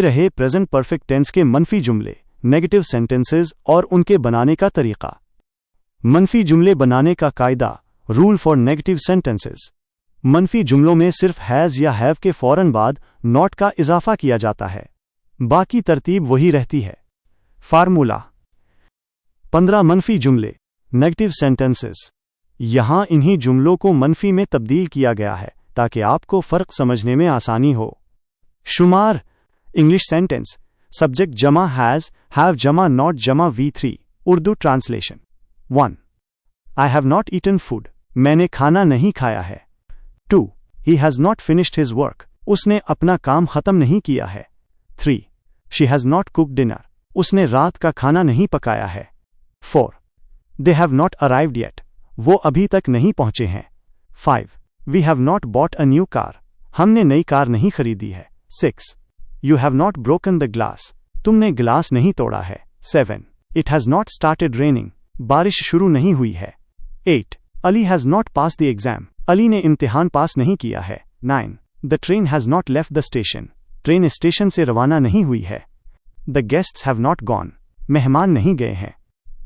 रहे present perfect tense के मनफी जुमले, नेगेटिव सेंटेंसेस और उनके बनाने का तरीका। मनफी जुमले बनाने का कायदा, रूल फॉर नेगेटिव सेंटेंसेस। मनफी जुमलों में सिर्फ हैज़ या हैव के फौरन बाद नॉट का इजाफा किया जाता है, बाकी तरतीब वही रहती है। फार्मूला। 15 मनफी जुमले, नेगेटिव सेंटेंसेस। यहां इन्हीं जुमलों को मनफी में तब्दील किया गया है ताकि आपको फ़र्क समझने में आसानी हो। शुमार। इंग्लिश सेंटेंस, सब्जेक्ट जमा हैज़, हैव जमा नॉट जमा V3। Urdu translation. 1. I have not eaten food. मैंने खाना नहीं खाया है। 2. He has not finished his work. उसने अपना काम खत्म नहीं किया है। 3. She has not cooked dinner. उसने रात का खाना नहीं पकाया है। 4. They have not arrived yet. वो अभी तक नहीं पहुंचे हैं। 5. We have not bought a new car. हमने नई कार नहीं खरीदी है। 6. You have not broken the glass. तुमने गिलास नहीं तोड़ा है। 7. It has not started raining. बारिश शुरू नहीं हुई है। 8. Ali has not passed the exam. Ali ने इम्तिहान पास नहीं किया है। 9. The train has not left the station. Train station से रवाना नहीं हुई है। The guests have not gone. मेहमान नहीं गए हैं।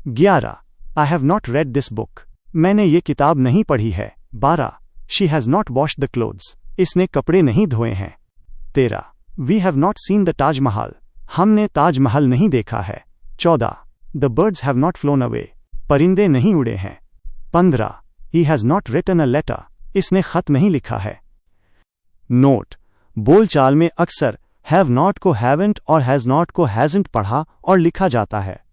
11. I have not read this book. मैंने ये किताब नहीं पढ़ी है। 12. She has not washed the clothes. इसने कपड़े नहीं धोए हैं। 13. We have not seen the Taj Mahal. हमने ताज महल नहीं देखा है। 14. The birds have not flown away. परिंदे नहीं उड़े हैं। 15. He has not written a letter. इसने खत नहीं लिखा है। नोट: बोलचाल में अक्सर हैव नॉट को हैवेंट और हैज़ नॉट को हैज़ंट पढ़ा और लिखा जाता है।